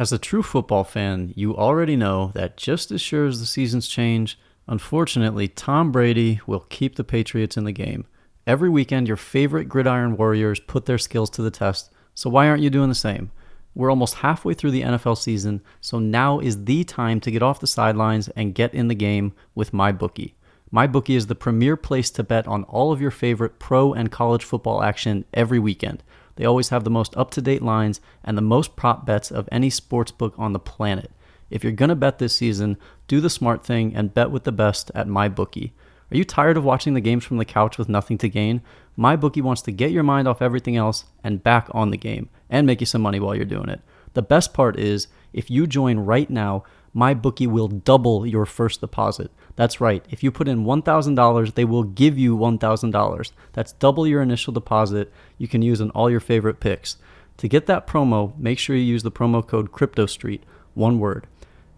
As a true football fan, you already know that just as sure as the seasons change, unfortunately, Tom Brady will keep the Patriots in the game. Every weekend, your favorite gridiron warriors put their skills to the test, so why aren't you doing the same? We're almost halfway through the NFL season, so now is the time to get off the sidelines and get in the game with MyBookie. MyBookie is the premier place to bet on all of your favorite pro and college football action every weekend. They always have the most up-to-date lines and the most prop bets of any sportsbook on the planet. If you're going to bet this season, do the smart thing and bet with the best at MyBookie. Are you tired of watching the games from the couch with nothing to gain? MyBookie wants to get your mind off everything else and back on the game and make you some money while you're doing it. The best part is, if you join right now, MyBookie will double your first deposit. That's right. If you put in $1,000, they will give you $1,000. That's double your initial deposit you can use on all your favorite picks. To get that promo, make sure you use the promo code CryptoStreet, one word.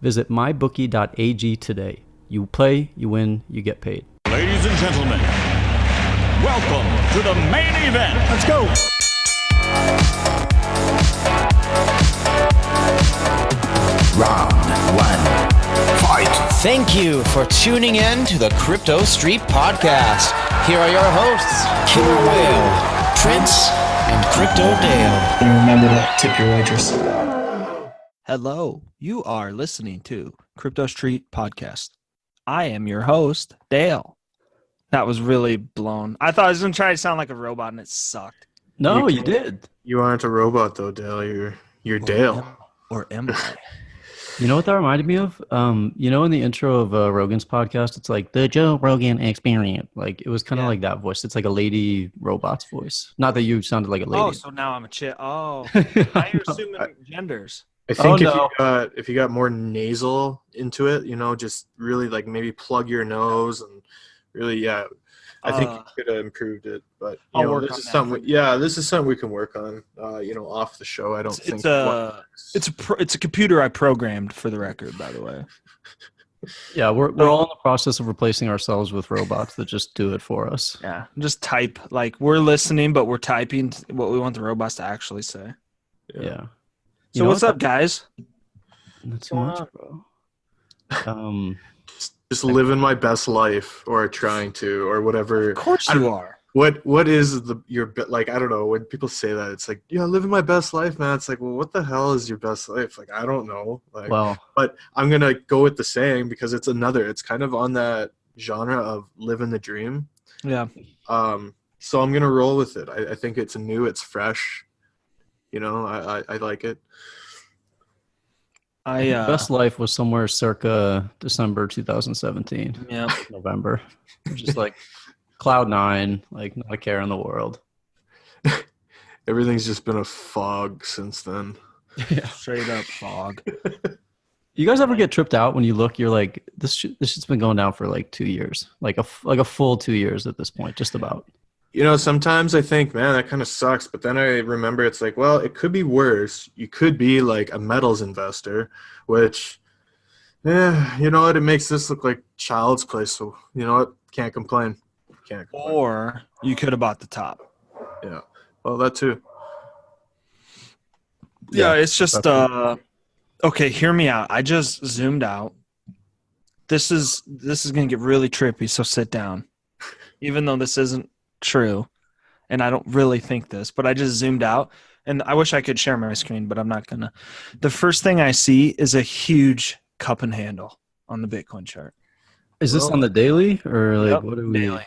Visit mybookie.ag today. You play, you win, you get paid. Ladies and gentlemen, welcome to the main event. Let's go. Round one, fight. Thank you for tuning in to the Crypto Street Podcast. Here are your hosts, Killer Whale, Prince, and Crypto Dale. And remember to tip your waitress. Hello, you are listening to Crypto Street Podcast. I am your host, Dale. That was really blown. I thought I was going to try to sound like a robot, and it sucked. No, you did. You aren't a robot, though, Dale. You're Dale. Or am I? You know what that reminded me of? You know, in the intro of Rogan's podcast, it's like the Joe Rogan experience. Like, it was kind of like that voice. It's like a lady robot's voice. Not that you sounded like a lady. Oh, so now I'm a chick. Oh, now you're assuming genders. I think if you got more nasal into it, you know, just really like maybe plug your nose and really, I think you could have improved it. But you know, this is something. This is something we can work on. You know, off the show. I don't think it's a computer I programmed, for the record, by the way. Yeah, we're all in the process of replacing ourselves with robots that just do it for us. Yeah, just type. Like, we're listening, but we're typing what we want the robots to actually say. Yeah. So what's up, guys? Not too much, bro. Just living my best life, or trying to, or whatever. Of course you are. What is your like? I don't know. When people say that, it's like, yeah, living my best life, man. It's like, well, what the hell is your best life? Like, I don't know. Like, but I'm gonna go with the saying because it's kind of on that genre of living the dream. Yeah. So I'm gonna roll with it. I think it's new. It's fresh. You know, I like it. Best life was somewhere circa December 2017. Yeah, November. Just like cloud nine, like not a care in the world. Everything's just been a fog since then. Yeah, straight up fog. You guys ever get tripped out when you look? You're like, this shit's been going down for like 2 years, like a full 2 years at this point, just about. You know, sometimes I think, man, that kind of sucks. But then I remember it's like, well, it could be worse. You could be like a metals investor, which, you know what? It makes this look like child's play. So, you know what? Can't complain. Or you could have bought the top. Yeah. Well, that too. Yeah, it's just, okay, hear me out. I just zoomed out. This is going to get really trippy, so sit down. Even though this isn't true, and I don't really think this, but I just zoomed out, and I wish I could share my screen, but I'm not gonna. The first thing I see is a huge cup and handle on the Bitcoin chart. Is this on the daily or like what are we? Daily.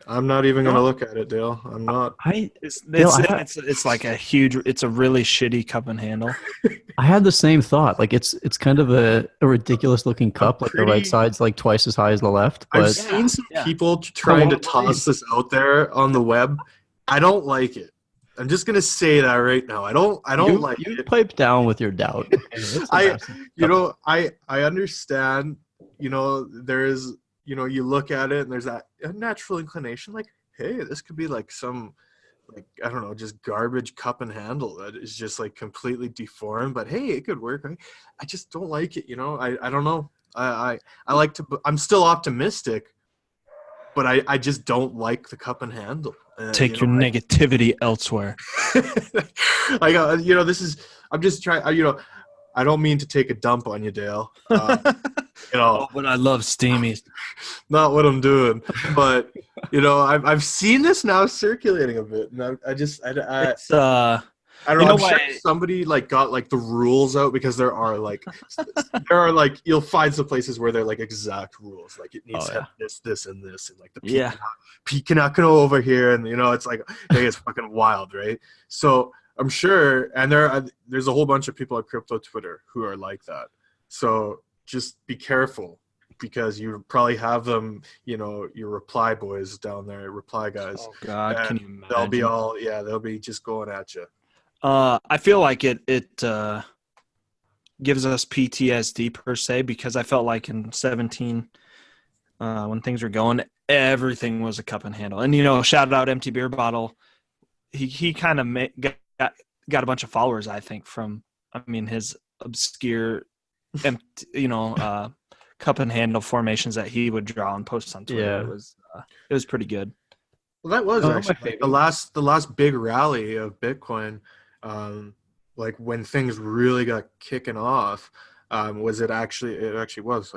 I'm not even gonna look at it, Dale. I'm not. It's like a huge. It's a really shitty cup and handle. I had the same thought. Like it's kind of a ridiculous looking cup. Like the right side's like twice as high as the left. But I've seen some people trying to toss this out there on the web. I don't like it. I'm just gonna say that right now. I don't like it. You pipe down with your doubt. Okay, I understand. You know, there's. You know, you look at it and there's that natural inclination like, hey, this could be like some, like, I don't know, just garbage cup and handle that is just like completely deformed. But hey, it could work. I just don't like it. You know, I don't know. I like to, I'm still optimistic, but I just don't like the cup and handle. Take your negativity elsewhere. I got, you know, I'm just trying, you know, I don't mean to take a dump on you, Dale. Oh, but I love steamies. Not what I'm doing, but I've seen this now circulating a bit, and It's I don't You know. know I'm sure what? somebody got the rules out, because there are you'll find some places where they're exact rules, it needs to have this, and this, and the peak cannot go over here, and it's fucking wild, right? So I'm sure, and there's a whole bunch of people at crypto Twitter who are like that. So just be careful, because you probably have them, your reply boys down there, reply guys. Oh God, can you imagine? They'll be just going at you. I feel like it gives us PTSD per se, because I felt like in 17, when things were going, everything was a cup and handle. And shout out Empty Beer Bottle. He kind of got a bunch of followers, I think, from his obscure, cup and handle formations that he would draw and post on Twitter. Yeah. It was pretty good. Well, that was actually the last big rally of Bitcoin. When things really got kicking off, it actually was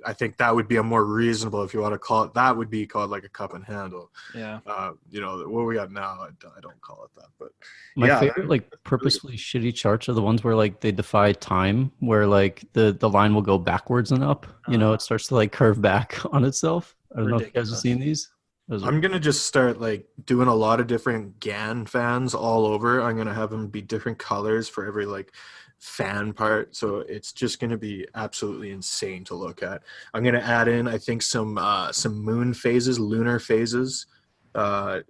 I think that would be a more reasonable, if you want to call it, that would be called like a cup and handle. Yeah. What we got now, I don't call it that, but my favorite purposefully shitty charts are the ones where they defy time, where the line will go backwards and up. It starts to curve back on itself. I don't know if you guys have seen these. I'm gonna just start doing a lot of different GAN fans all over. I'm gonna have them be different colors for every fan part, so it's just gonna be absolutely insane to look at. I'm gonna add in, I think, some moon phases, lunar phases. I'm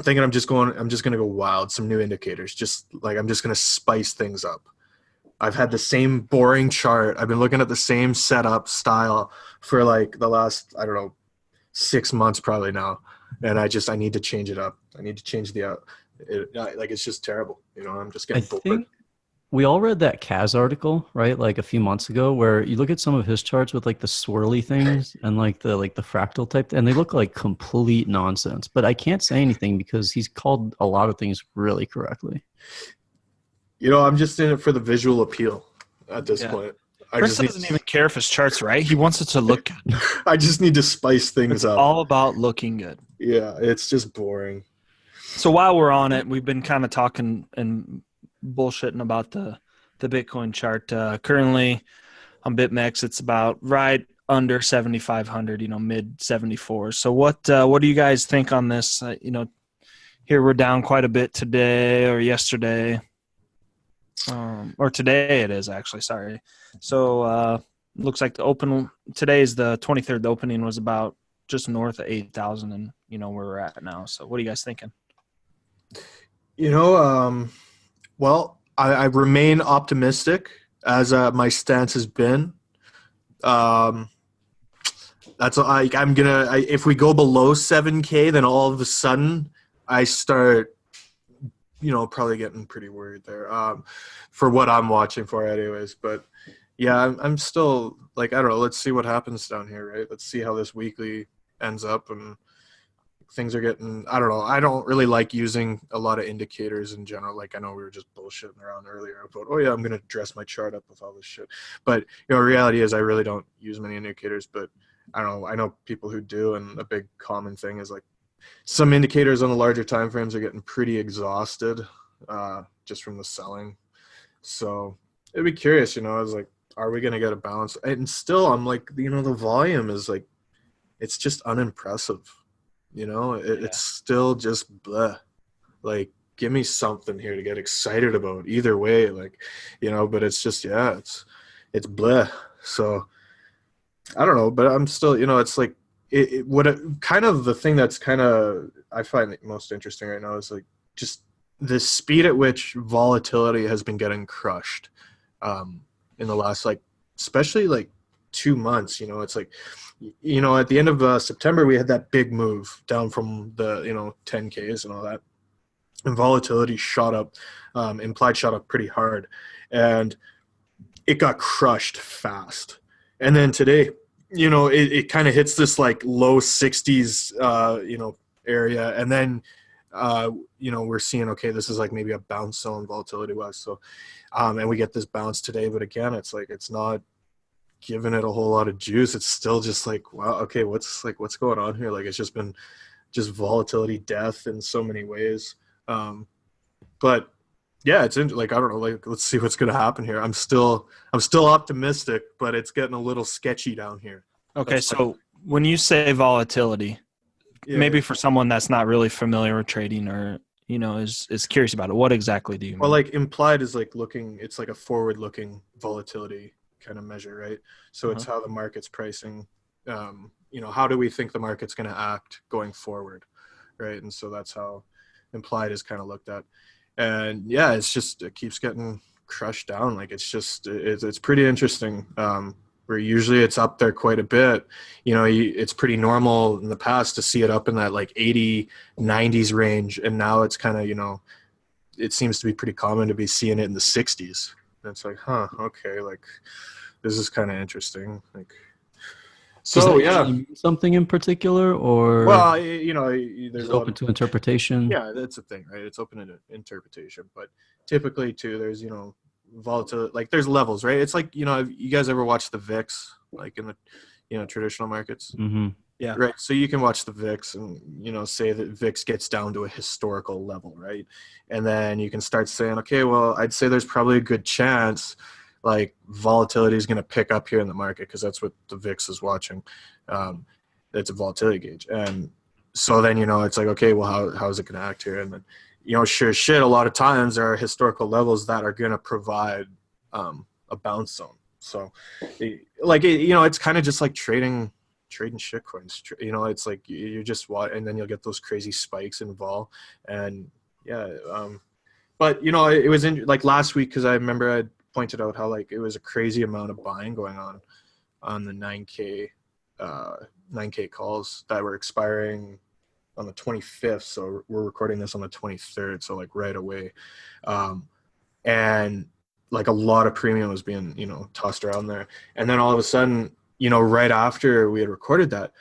thinking I'm just gonna go wild. Some new indicators, I'm just gonna spice things up. I've had the same boring chart. I've been looking at the same setup style for the last, I don't know, 6 months probably now, and I need to change it up. I need to change it's just terrible. I'm just getting bored. Think we all read that Kaz article, right? A few months ago, where you look at some of his charts with the swirly things and the fractal type, and they look like complete nonsense. But I can't say anything because he's called a lot of things really correctly. I'm just in it for the visual appeal at this point. Chris doesn't even care if his chart's right. He wants it to look good. I just need to spice things up. All about looking good. Yeah, it's just boring. So while we're on it, we've been kind of talking and bullshitting about the Bitcoin chart. Currently on BitMEX, it's about right under 7,500, mid 74s. So what do you guys think on this? Here we're down quite a bit today or yesterday. Or today it is actually, sorry. So looks like today is the 23rd. The opening was about just north of 8,000, and where we're at now. So what are you guys thinking? Well, I remain optimistic, as my stance has been. That's if we go below 7K, then all of a sudden I start probably getting pretty worried there, for what I'm watching for anyways. But yeah, I'm still I don't know, let's see what happens down here, right? Let's see how this weekly ends up, and things are getting, I don't know, I don't really like using a lot of indicators in general. I know we were just bullshitting around earlier about, I'm going to dress my chart up with all this shit. But, reality is I really don't use many indicators, but I don't know, I know people who do, and a big common thing is some indicators on the larger time frames are getting pretty exhausted, just from the selling. So it'd be curious, I was are we going to get a balance? And still, I'm the volume is it's just unimpressive. It's still just bleh. Give me something here to get excited about either way, but it's just, it's bleh. So I don't know, but I'm still, it's the thing that's kind of, I find most interesting right now is just the speed at which volatility has been getting crushed, in the last, especially 2 months. It's at the end of September, we had that big move down from the, 10Ks and all that. And volatility shot up, implied shot up pretty hard. And it got crushed fast. And then today, it kind of hits this low 60s, area. And then we're seeing, okay, this is like maybe a bounce zone volatility wise. So, and we get this bounce today, but again, it's like, it's not giving it a whole lot of juice. It's still just like, wow, okay, what's going on here? Like, it's just been just volatility death in so many ways. But yeah, it's like, I don't know, like, let's see what's going to happen here. I'm still optimistic, but it's getting a little sketchy down here. Okay. So when you say volatility, maybe for someone that's not really familiar with trading or, is curious about it, what exactly do you mean? Well, like implied is like it's like a forward looking volatility kind of measure, right? So it's how the market's pricing, how do we think the market's going to act going forward, right? And so that's how implied is kind of looked at. And yeah, it keeps getting crushed down. Like, it's pretty interesting. Where usually it's up there quite a bit. It's pretty normal in the past to see it up in that like 80, 90s range. And now it's kind of, it seems to be pretty common to be seeing it in the 60s. And it's like, okay, like, this is kind of interesting. Like, so yeah. Something in particular, or well, there's open to interpretation. Yeah, that's the thing, right? It's open to interpretation, but typically too, there's volatility, like there's levels, right? It's like, you guys ever watch the VIX, like in the traditional markets? Mm-hmm. Yeah. Right. So you can watch the VIX and, say that VIX gets down to a historical level, right? And then you can start saying, okay, well, I'd say there's probably a good chance like volatility is going to pick up here in the market, because that's what the VIX is watching. It's a volatility gauge. And so then, it's like, okay, well, how is it going to act here? And then, sure as shit, a lot of times there are historical levels that are going to provide a bounce zone. So it's kind of just like trading shit coins. It's like you just watch, and then you'll get those crazy spikes in vol. And yeah, but it was like last week, because I remember I pointed out how like it was a crazy amount of buying going on the 9K calls that were expiring on the 25th. So we're recording this on the 23rd. So like right away. And like a lot of premium was being, tossed around there. And then all of a sudden, right after we had recorded that,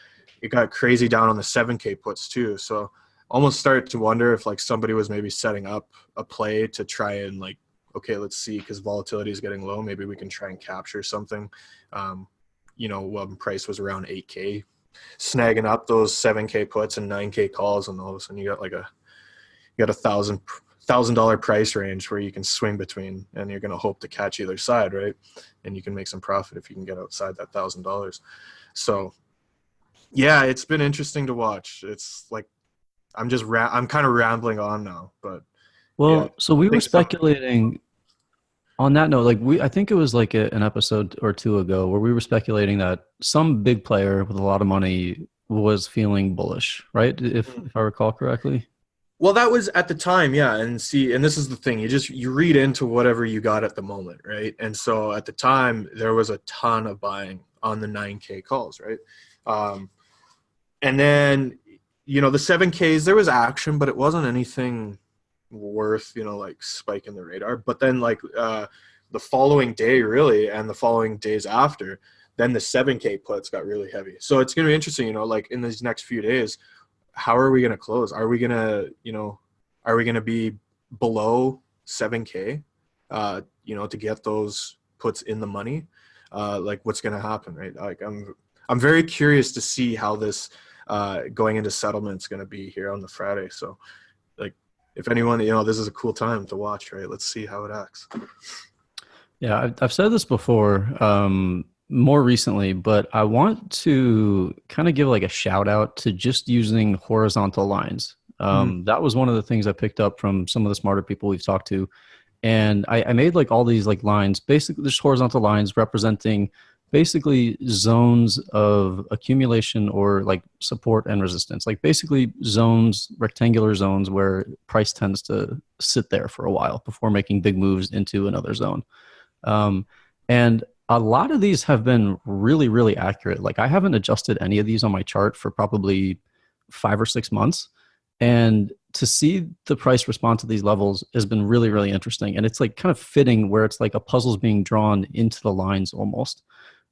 it got crazy down on the 7K puts too. So almost started to wonder if like somebody was maybe setting up a play to try and like, okay, let's see, because volatility is getting low. Maybe we can try and capture something, when price was around 8K, snagging up those 7K puts and 9K calls. And all of a sudden you got a $1,000 price range where you can swing between, and you're going to hope to catch either side, right? And you can make some profit if you can get outside that $1,000. So yeah, it's been interesting to watch. It's like, I'm kind of rambling on now, but well, so we were speculating on that note, like I think it was like an episode or two ago where we were speculating that some big player with a lot of money was feeling bullish, right? If I recall correctly. Well, that was at the time, yeah. And this is the thing, you read into whatever you got at the moment, right? And so at the time there was a ton of buying on the 9K calls, right? And then, the 7Ks, there was action, but it wasn't anything worth, like spiking the radar. But then like the following day really, and the following days after, then the 7K puts got really heavy. So it's going to be interesting, like in these next few days, how are we going to close? Are we going to be below 7K, to get those puts in the money? Like what's going to happen, right? Like I'm very curious to see how this going into settlement is going to be here on the Friday. So like, if anyone, this is a cool time to watch, right? Let's see how it acts. Yeah, I've said this before, more recently, but I want to kind of give like a shout out to just using horizontal lines. That was one of the things I picked up from some of the smarter people we've talked to. And I made like all these like lines, basically just horizontal lines representing basically zones of accumulation or like support and resistance, like basically zones, rectangular zones where price tends to sit there for a while before making big moves into another zone. And a lot of these have been really, really accurate. Like I haven't adjusted any of these on my chart for probably 5 or 6 months. And to see the price respond to these levels has been really, really interesting. And it's like kind of fitting where it's like a puzzle's being drawn into the lines almost.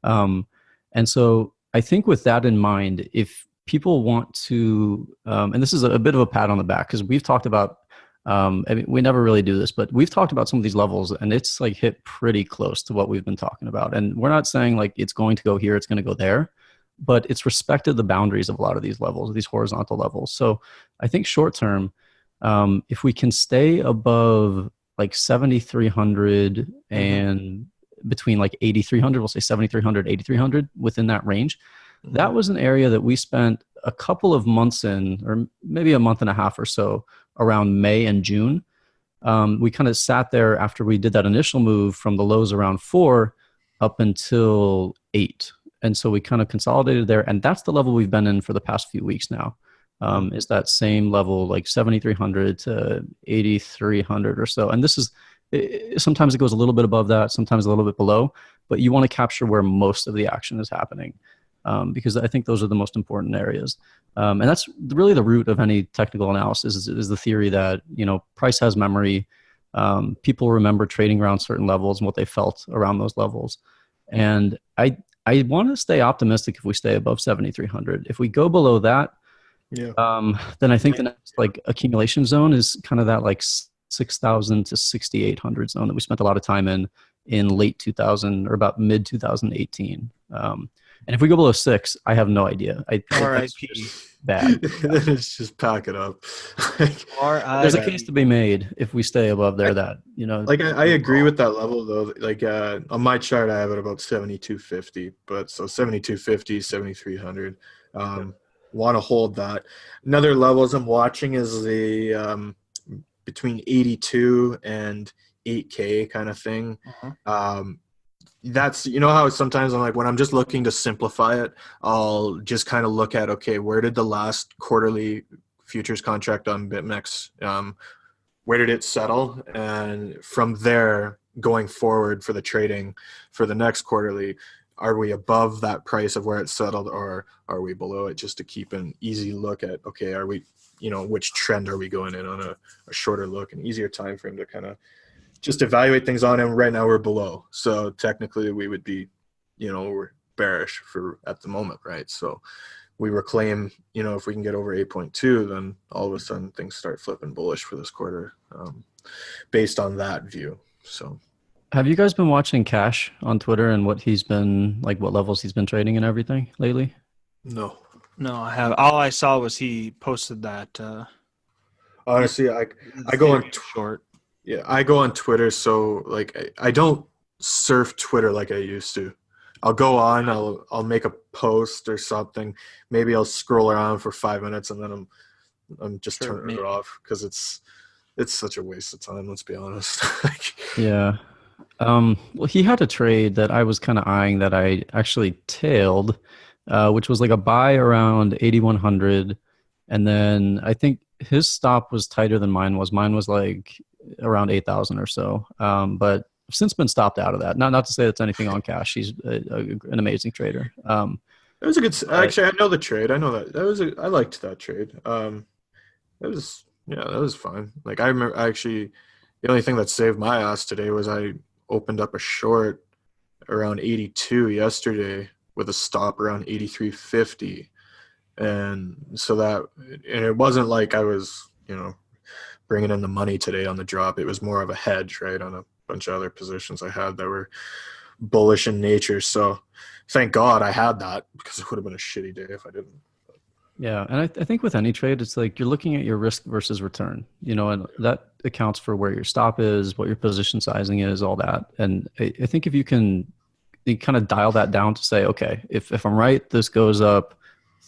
And so I think with that in mind, if people want to, and this is a bit of a pat on the back because we've talked about, I mean, we never really do this, but we've talked about some of these levels and it's like hit pretty close to what we've been talking about. And we're not saying like it's going to go here, it's going to go there, but it's respected the boundaries of a lot of these levels, these horizontal levels. So I think short term, if we can stay above like 7,300 and between like 8,300, we'll say 7,300, 8,300 within that range. That was an area that we spent a couple of months in, or maybe a month and a half or so, around May and June. We kind of sat there after we did that initial move from the lows around 4 up until 8. And so we kind of consolidated there. And that's the level we've been in for the past few weeks now. Is that same level, like 7,300 to 8,300 or so. And this is, sometimes it goes a little bit above that, sometimes a little bit below, but you want to capture where most of the action is happening. Because I think those are the most important areas. And that's really the root of any technical analysis is the theory that, you know, price has memory. People remember trading around certain levels and what they felt around those levels. And I want to stay optimistic if we stay above 7,300. If we go below that, then I think the next like accumulation zone is kind of that like 6,000 to 6,800 zone that we spent a lot of time in late 2000 or about mid 2018. And if we go below 6, I have no idea. R.I.P. Bad. It's just pack it up. There's a case to be made if we stay above there that, you know. Like I agree with that level though. Like on my chart, I have it about 7,250, but so 7,250, 7,300. Want to hold that. Another levels I'm watching is the between 82 and 8K kind of thing. That's, you know how sometimes I'm like, when I'm just looking to simplify it, I'll just kind of look at, okay, where did the last quarterly futures contract on BitMEX, where did it settle? And from there, going forward for the trading for the next quarterly, are we above that price of where it settled or are we below it, just to keep an easy look at, okay, are we, you know, which trend are we going in on a shorter look, an easier time frame to kind of just evaluate things on, and right now we're below. So technically we would be, you know, we're bearish for at the moment, right? So we reclaim, you know, if we can get over 8.2, then all of a sudden things start flipping bullish for this quarter based on that view. So have you guys been watching Cash on Twitter and what he's been, like what levels he's been trading and everything lately? No, I have. All I saw was he posted that. Honestly, I go on short. Yeah, I go on Twitter, so like I don't surf Twitter like I used to. I'll go on, I'll make a post or something. Maybe I'll scroll around for 5 minutes and then I'm just turning it off because it's such a waste of time. Let's be honest. Yeah. Well, he had a trade that I was kind of eyeing that I actually tailed, which was like a buy around 8,100, and then I think his stop was tighter than mine was. Mine was like around 8,000 or so. But I've since been stopped out of that. Not to say that's anything on Cash. He's an amazing trader. That was a good. Actually, I know the trade. I know that. I liked that trade. That was fine. Like I remember, actually, the only thing that saved my ass today was I opened up a short around 82 yesterday with a stop around 83.50, and so that, and it wasn't like I was, you know, bringing in the money today on the drop. It was more of a hedge, right, on a bunch of other positions I had that were bullish in nature. So thank God I had that, because it would have been a shitty day if I didn't. Yeah, and I think with any trade, it's like you're looking at your risk versus return, you know, and that accounts for where your stop is, what your position sizing is, all that. And I think if you can kind of dial that down to say, okay, if I'm right, this goes up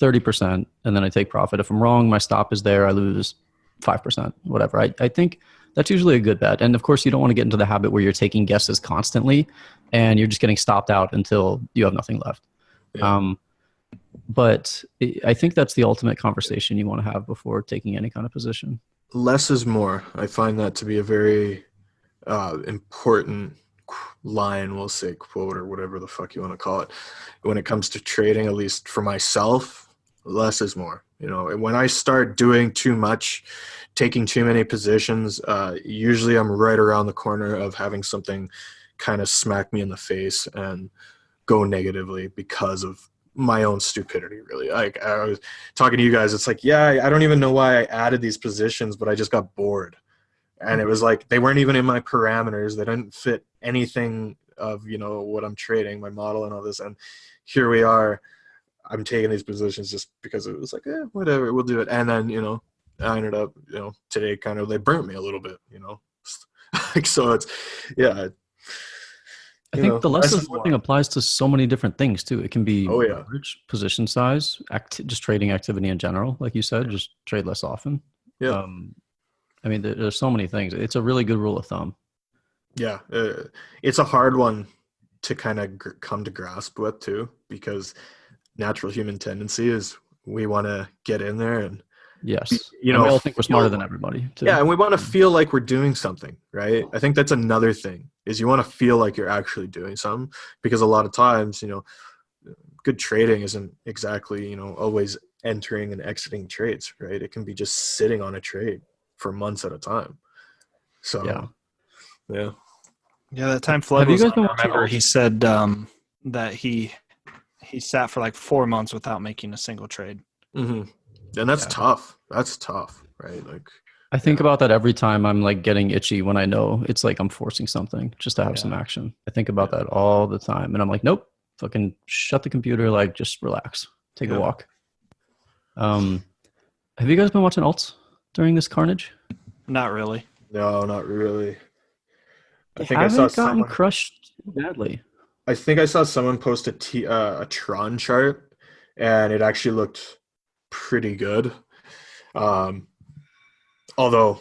30% and then I take profit. If I'm wrong, my stop is there, I lose 5%, whatever. I think that's usually a good bet. And of course, you don't want to get into the habit where you're taking guesses constantly and you're just getting stopped out until you have nothing left. Yeah. But I think that's the ultimate conversation you want to have before taking any kind of position. Less is more. I find that to be a very important line, we'll say, quote, or whatever the fuck you want to call it. When it comes to trading, at least for myself, less is more. You know, when I start doing too much, taking too many positions, usually I'm right around the corner of having something kind of smack me in the face and go negatively because of my own stupidity, really. Like I was talking to you guys, it's like, yeah, I don't even know why I added these positions, but I just got bored. And it was like they weren't even in my parameters. They didn't fit anything of, you know, what I'm trading, my model and all this. And here we are. I'm taking these positions just because it was like, whatever, we'll do it. And then, you know, I ended up, you know, today kind of they burnt me a little bit, you know. Like, so it's, yeah. I think the less is more thing applies to so many different things too. It can be leverage, position size, just trading activity in general. Like you said, just trade less often. Yeah. I mean, there's so many things. It's a really good rule of thumb. Yeah. It's a hard one to kind of come to grasp with too, because natural human tendency is we want to get in there and yes, you know, we all think we're smarter than everybody too. Yeah, and we want to feel like we're doing something, right? I think that's another thing is you want to feel like you're actually doing something, because a lot of times, you know, good trading isn't exactly, you know, always entering and exiting trades, right? It can be just sitting on a trade for months at a time. So yeah. That time Flood was on, remember he said that he sat for like 4 months without making a single trade. Mm-hmm. And that's tough. That's tough, right? Like I think about that every time I'm like getting itchy when I know it's like I'm forcing something just to have some action. I think about that all the time, and I'm like, nope, fucking shut the computer, like just relax, take a walk. Have you guys been watching alts during this carnage? Not really. No, not really. I think I saw someone crushed badly. I think I saw someone post a Tron chart, and it actually looked pretty good. Although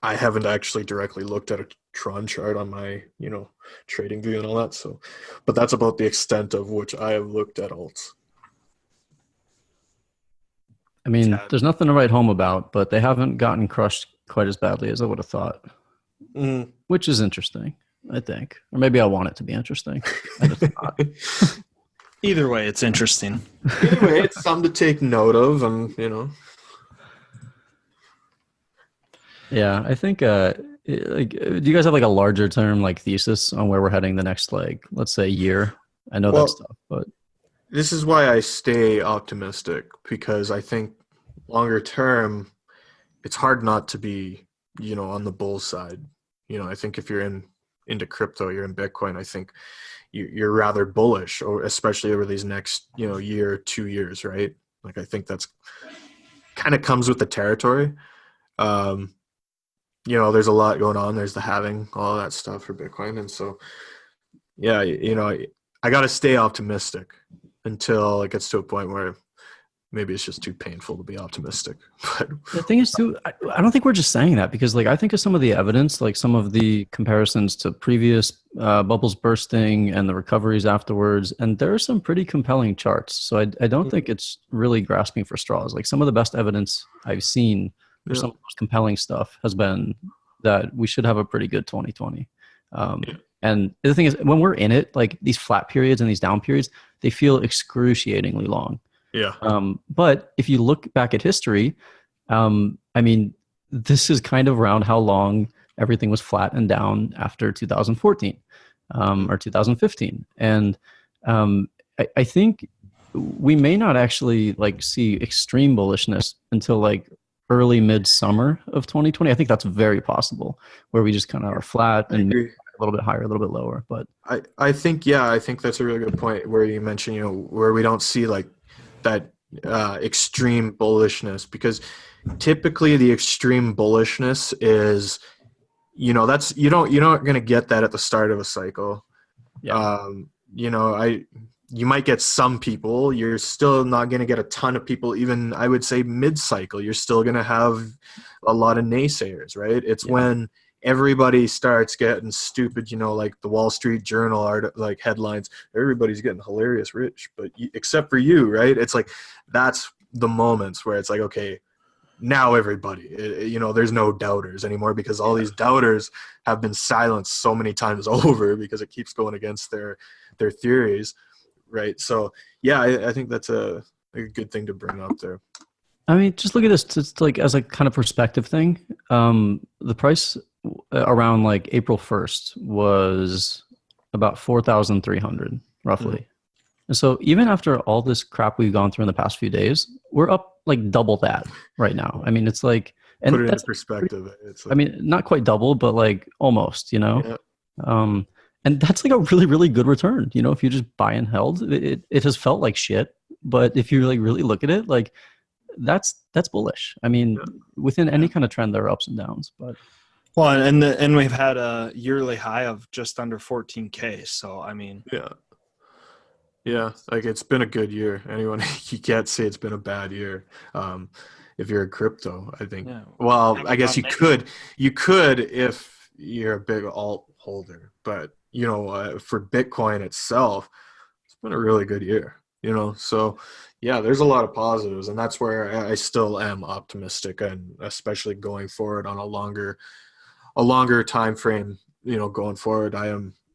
I haven't actually directly looked at a Tron chart on my, you know, trading view and all that. So, but that's about the extent of which I have looked at alts. I mean, there's nothing to write home about, but they haven't gotten crushed quite as badly as I would have thought, which is interesting, I think. Or maybe I want it to be interesting. I just not. Either way, it's interesting. Either way, it's something to take note of, and, you know. Yeah, I think, do you guys have like a larger term, like thesis on where we're heading the next, like, let's say year? I know that's tough, but. This is why I stay optimistic, because I think longer term, it's hard not to be, you know, on the bull side. You know, I think if you're into crypto, you're in Bitcoin, I think you're rather bullish, or especially over these next, you know, year, 2 years, right? Like, I think that's kind of comes with the territory. You know, there's a lot going on. There's the halving, all that stuff for Bitcoin. And so, yeah, you know, I got to stay optimistic until it gets to a point where maybe it's just too painful to be optimistic. But the thing is too, I don't think we're just saying that, because like I think of some of the evidence, like some of the comparisons to previous bubbles bursting and the recoveries afterwards, and there are some pretty compelling charts. So I don't think it's really grasping for straws. Like some of the best evidence I've seen, or some of the most compelling stuff, has been that we should have a pretty good 2020. And the thing is, when we're in it, like these flat periods and these down periods, they feel excruciatingly long. Yeah. But if you look back at history, I mean, this is kind of around how long everything was flat and down after 2014 or 2015. And I think we may not actually like see extreme bullishness until like early midsummer of 2020. I think that's very possible, where we just kind of are flat and a little bit higher, a little bit lower. But I think that's a really good point, where you mentioned, you know, where we don't see like that extreme bullishness, because typically the extreme bullishness is, you know, that's you're not going to get that at the start of a cycle. You know, you might get some people. You're still not going to get a ton of people. Even I would say mid-cycle, you're still going to have a lot of naysayers, right? It's when everybody starts getting stupid, you know, like the Wall Street Journal like headlines, everybody's getting hilarious rich, but except for you, right? It's like, that's the moments where it's like, okay, now everybody, you know, there's no doubters anymore, because all these doubters have been silenced so many times over, because it keeps going against their theories, right? So yeah, I think that's a good thing to bring up there. I mean, just look at this, just like as a kind of perspective thing. The price around like April 1st was about 4,300 roughly. And so even after all this crap we've gone through in the past few days, we're up like double that right now. I mean, it's like, and Put it into that's perspective. It's I like, mean, not quite double, but like almost, yeah, and that's like a really, really good return. If you just buy and held, it has felt like shit. But if you like really look at it, like that's bullish. I mean, within any kind of trend, there are ups and downs. But Well, and we've had a yearly high of just under 14K. So I mean, yeah, like it's been a good year. Anyone, you can't say it's been a bad year. If you're a crypto, I think. Yeah. Well, I guess you could if you're a big alt holder, but for Bitcoin itself, it's been a really good year. So yeah, there's a lot of positives, and that's where I still am optimistic, and especially going forward on a longer time frame. Going forward,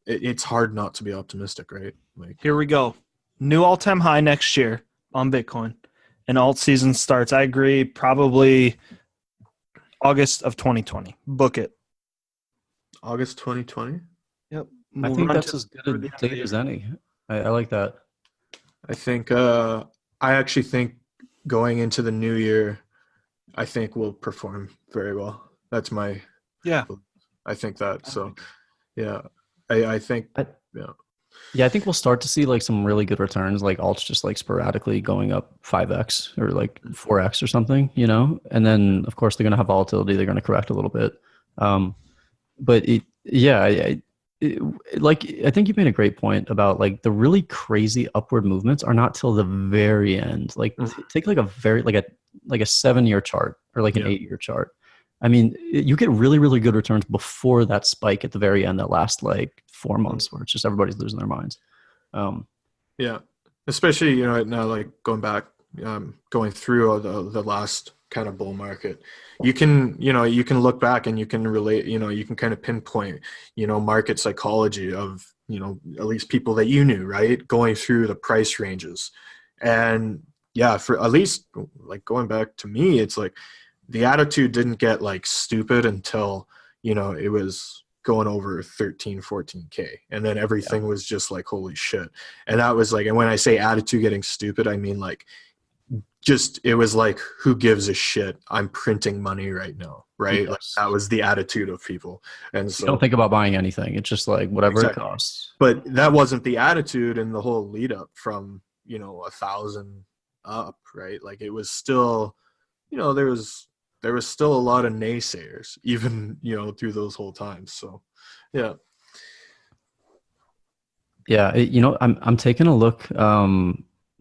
it's hard not to be optimistic, right? Like, here we go. New all-time high next year on Bitcoin. And alt season starts, I agree, probably August of 2020. Book it. August 2020. Yep. I think that's as good a date as any. I like that. I think I actually think going into the new year, I think we'll perform very well. That's my I think that. So yeah, I think Yeah, I think we'll start to see like some really good returns, like alts just like sporadically going up 5x or like 4x or something, and then of course they're going to have volatility. They're going to correct a little bit. But I think you made a great point about like the really crazy upward movements are not till the very end. Like take like a 7-year chart or like an 8-year chart. I mean, you get really, really good returns before that spike at the very end that lasts like 4 months where it's just everybody's losing their minds. Yeah, especially, now like going back, going through the last kind of bull market, you can look back and you can relate, you can kind of pinpoint, market psychology of, at least people that you knew, right? Going through the price ranges. And yeah, for at least like going back to me, it's like, the attitude didn't get like stupid until, it was going over 14K. And then everything was just like, holy shit. And that was like, and when I say attitude getting stupid, I mean like, it was like, who gives a shit? I'm printing money right now. Right. Yes. Like that was the attitude of people. And so you don't think about buying anything. It's just like whatever it costs. But that wasn't the attitude in the whole lead up from, 1,000 up. Right. Like it was still, there was still a lot of naysayers, even, through those whole times. So, yeah. Yeah. I'm taking a look,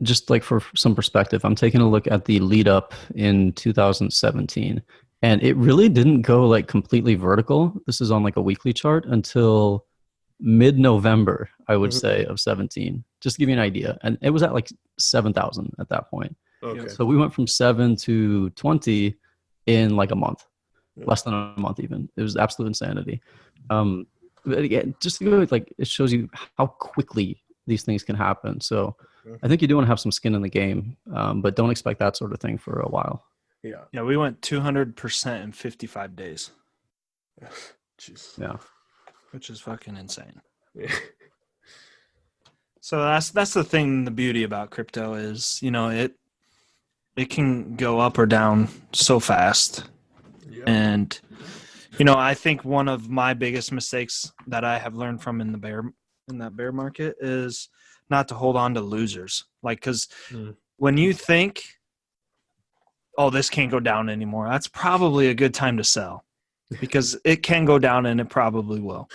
just like for some perspective, I'm taking a look at the lead up in 2017, and it really didn't go like completely vertical. This is on like a weekly chart until mid-November, I would say, of 17, just to give you an idea. And it was at like 7,000 at that point. Okay. So we went from 7 to 20 in like a month, less than a month even. It was absolute insanity. But again, just to go like, it shows you how quickly these things can happen. So I think you do want to have some skin in the game, but don't expect that sort of thing for a while. Yeah, we went 200% in 55 days. Jeez. Yeah. Which is fucking insane. Yeah. So that's the thing, the beauty about crypto is, it can go up or down so fast. Yeah. And, I think one of my biggest mistakes that I have learned from in that bear market is not to hold on to losers. Like, because when you think, oh, this can't go down anymore, that's probably a good time to sell because it can go down and it probably will.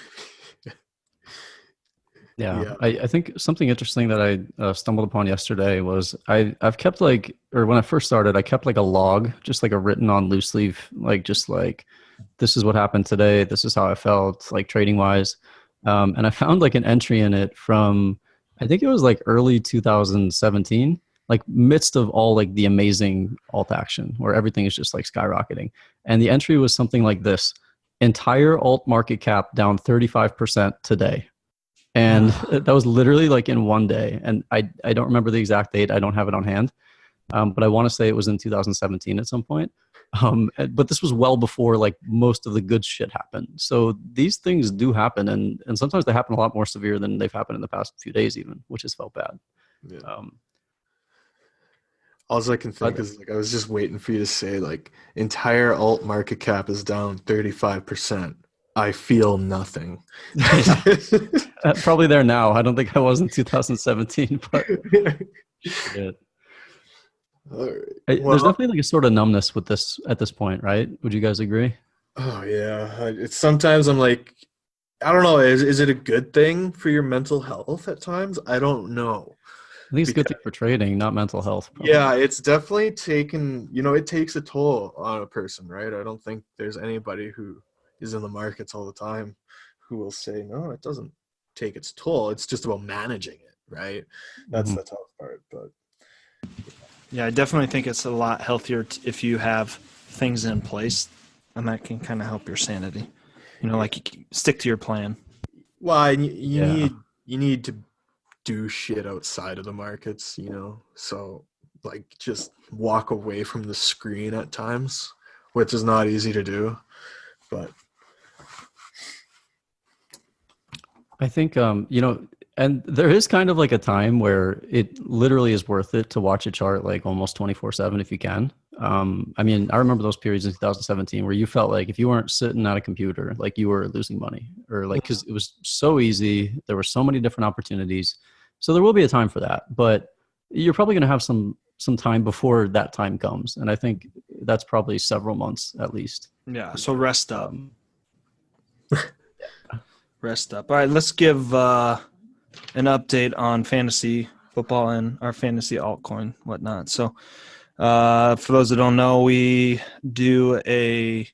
Yeah. I think something interesting that I stumbled upon yesterday was I've kept when I first started, I kept like a log, just like a written on loose leaf, like just like, this is what happened today. This is how I felt like trading wise. And I found like an entry in it from, I think it was like early 2017, like midst of all like the amazing alt action where everything is just like skyrocketing. And the entry was something like this: entire alt market cap down 35% today. And that was literally like in one day. And I don't remember the exact date. I don't have it on hand. But I want to say it was in 2017 at some point. But this was well before like most of the good shit happened. So these things do happen. And sometimes they happen a lot more severe than they've happened in the past few days even, which has felt bad. Yeah. Um, All I can think is I was just waiting for you to say entire alt market cap is down 35%. I feel nothing. Probably there now. I don't think I was in 2017, but shit. All right. There's definitely a sort of numbness with this at this point, right? Would you guys agree? Oh yeah. It's sometimes I'm I don't know. Is it a good thing for your mental health at times? I don't know. I think it's a good thing for trading, not mental health. Probably. Yeah, it's definitely taken, it takes a toll on a person, right? I don't think there's anybody who is in the markets all the time who will say, no, it doesn't take its toll. It's just about managing it, right? That's the tough part. But yeah, I definitely think it's a lot healthier if you have things in place, and that can kind of help your sanity. You stick to your plan. Well, you need to do shit outside of the markets, so just walk away from the screen at times, which is not easy to do, but I think and there is kind of a time where it literally is worth it to watch a chart almost 24/7 if you can. I remember those periods in 2017 where you felt if you weren't sitting at a computer, you were losing money, or because it was so easy, there were so many different opportunities. So there will be a time for that, but you're probably going to have some time before that time comes, and I think that's probably several months at least. Yeah. So rest up. Rest up. All right. Let's give an update on fantasy football and our fantasy altcoin whatnot. So for those that don't know, we do a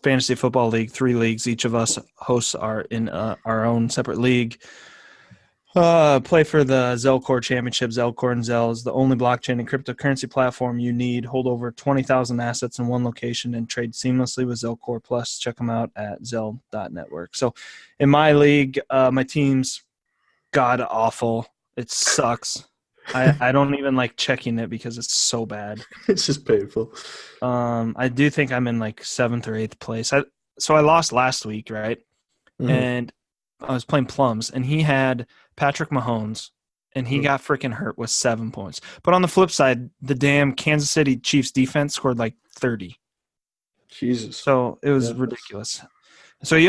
fantasy football league, 3 leagues. Each of us hosts are in our own separate league. Play for the Zelcore Championship. Zelcore and Zell is the only blockchain and cryptocurrency platform you need. Hold over 20,000 assets in one location and trade seamlessly with Zelcore Plus. Check them out at Zell.network. So in my league, my team's god-awful. It sucks. I don't even like checking it because it's so bad. It's just painful. I do think I'm in 7th or 8th place. So I lost last week, right? Mm-hmm. And I was playing Plums, and he had Patrick Mahomes, and he got freaking hurt with 7 points. But on the flip side, the damn Kansas City Chiefs defense scored 30. Jesus. So it was ridiculous. So he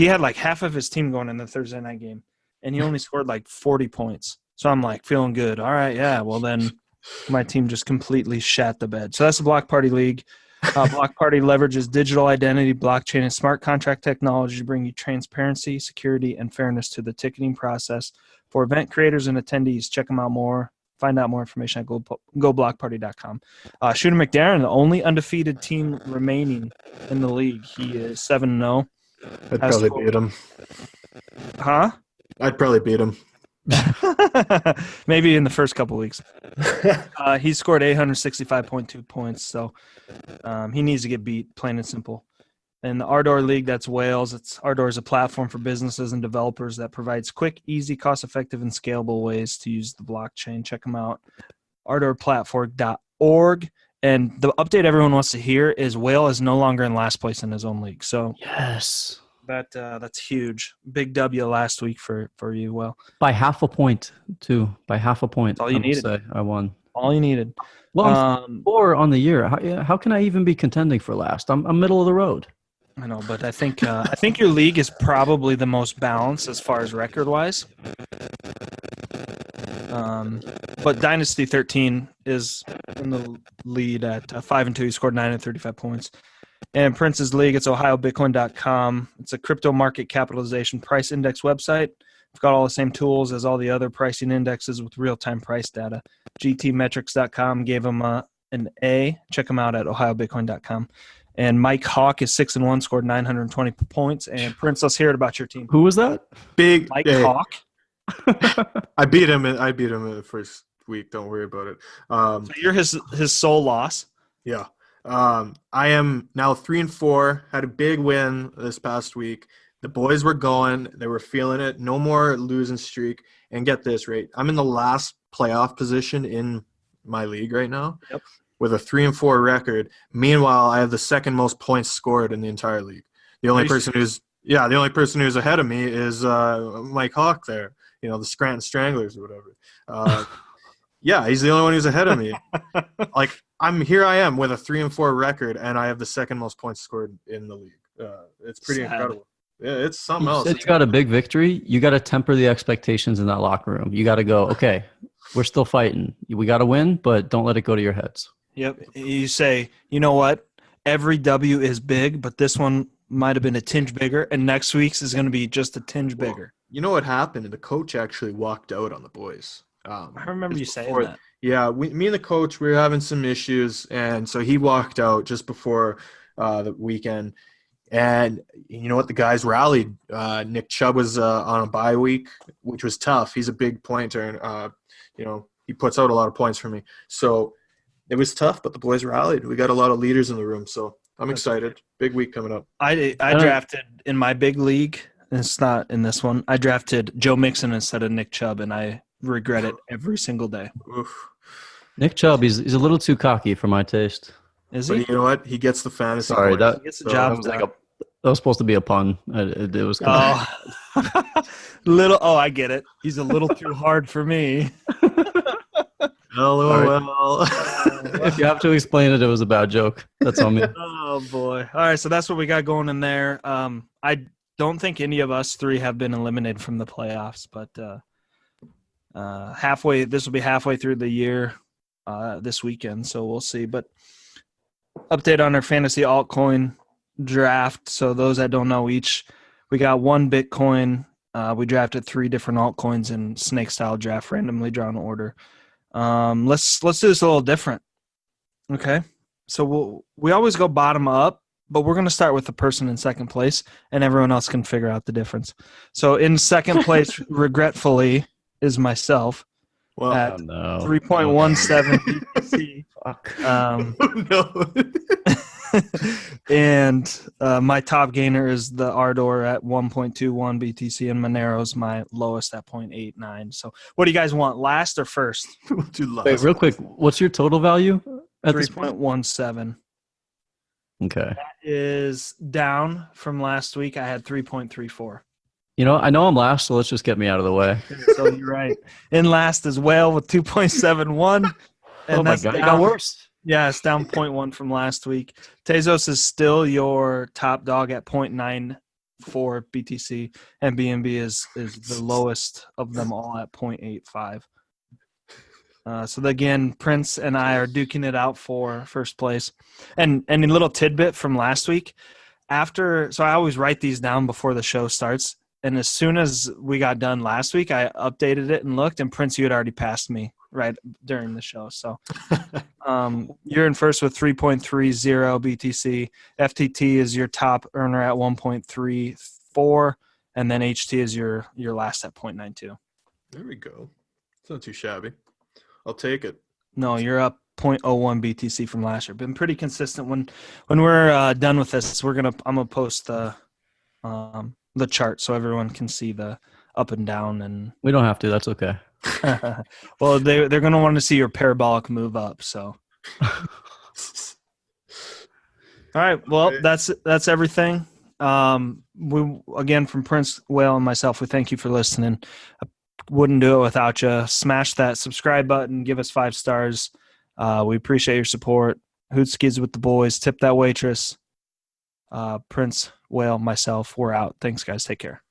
had half of his team going in the Thursday night game, and he only scored 40 points. So I'm feeling good. All right, yeah. Well, then my team just completely shat the bed. So that's the Block Party League. Block Party leverages digital identity, blockchain, and smart contract technology to bring you transparency, security, and fairness to the ticketing process. For event creators and attendees, check them out more. Find out more information at goblockparty.com. Shooter McDarren, the only undefeated team remaining in the league. He is 7-0. I'd probably beat him. Huh? I'd probably beat him. Maybe in the first couple weeks. He scored 865.2 points, so he needs to get beat, plain and simple. In the Ardor League, that's Wales. Ardor is a platform for businesses and developers that provides quick, easy, cost-effective, and scalable ways to use the blockchain. Check them out, ardorplatform.org. And the update everyone wants to hear is Whale is no longer in last place in his own league. So yes. That's huge. Big W last week for you, Will. By half a point, too. By half a point. That's all you needed. I won. All you needed. Well, I'm 4 on the year. How can I even be contending for last? I'm middle of the road. I know, but I think your league is probably the most balanced as far as record-wise. But Dynasty 13 is in the lead at 5-2. He scored 935 points. And Prince's League, it's ohiobitcoin.com. It's a crypto market capitalization price index website. It's got all the same tools as all the other pricing indexes with real-time price data. GTmetrics.com gave him an A. Check him out at ohiobitcoin.com. And Mike Hawk is 6-1, scored 920 points. And Prince, let's hear it about your team. Who was that? Big Mike Hawk. I beat him in the first week. Don't worry about it. So you're his sole loss. Yeah. I am now 3-4. Had a big win this past week. The boys were going. They were feeling it. No more losing streak. And get this, right? I'm in the last playoff position in my league right now. Yep. With a 3-4 record. Meanwhile, I have the second most points scored in the entire league. The only person who's ahead of me is Mike Hawk there. the Scranton Stranglers or whatever. Yeah, he's the only one who's ahead of me. Like here I am with a 3-4 record, and I have the second most points scored in the league. It's pretty incredible. Yeah, it's something else. Said you got a big victory. You got to temper the expectations in that locker room. You got to go, okay, we're still fighting. We got to win, but don't let it go to your heads. Yep. You say, you know what? Every W is big, but this one might have been a tinge bigger, and next week's is going to be just a tinge bigger. You know what happened? The coach actually walked out on the boys. I remember you saying that. Yeah, me and the coach, we were having some issues, and so he walked out just before the weekend. And you know what? The guys rallied. Nick Chubb was on a bye week, which was tough. He's a big pointer, and he puts out a lot of points for me. So it was tough, but the boys rallied. We got a lot of leaders in the room, so I'm excited. Big week coming up. I drafted in my big league. It's not in this one. I drafted Joe Mixon instead of Nick Chubb, and I regret it every single day. Oof. Nick Chubb, he's a little too cocky for my taste. Is But he? you know what? He gets the fantasy. Sorry, points. He gets the job that was supposed to be a pun. It was kind I get it. He's a little too hard for me. LOL. if you have to explain it, it was a bad joke. That's on me. Oh boy! All right, so that's what we got going in there. I don't think any of us three have been eliminated from the playoffs, but this will be halfway through the year this weekend, so we'll see. But update on our fantasy altcoin draft. So those that don't know, we got one Bitcoin. We drafted 3 different altcoins in snake style draft, randomly drawn order. Let's do this a little different. Okay. So we always go bottom up, but we're going to start with the person in second place, and everyone else can figure out the difference. So in second place, regretfully, is myself at 3.17 BTC. Fuck. And my top gainer is the Ardor at 1.21 BTC, and Monero's my lowest at 0.89. So what do you guys want, last or first? Wait, real quick, what's your total value at this point? 3.17. Okay. That is down from last week. I had 3.34. I know I'm last, so let's just get me out of the way. So you're right. In last is Whale with 2.71. And oh my God, it got worse. Yeah, it's down 0.1 from last week. Tezos is still your top dog at 0.94 BTC, and BNB is the lowest of them all at 0.85. So again, Prince and I are duking it out for first place. And a little tidbit from last week. So I always write these down before the show starts. And as soon as we got done last week, I updated it and looked, and Prince, you had already passed me right during the show. So you're in first with 3.30 BTC. FTT is your top earner at 1.34, and then HT is your last at 0.92. There we go. It's not too shabby. I'll take it. No, you're up 0.01 BTC from last year. Been pretty consistent. When we're done with this, I'm gonna post the chart so everyone can see the up and down. And we don't have to. That's okay. Well, they're gonna want to see your parabolic move up. So. All right. Well, that's everything. We again from Prince, Whale, and myself, we thank you for listening. I wouldn't do it without you. Smash that subscribe button. Give us 5 stars. We appreciate your support. Hoot skis with the boys. Tip that waitress. Prince, Whale, myself, we're out. Thanks, guys. Take care.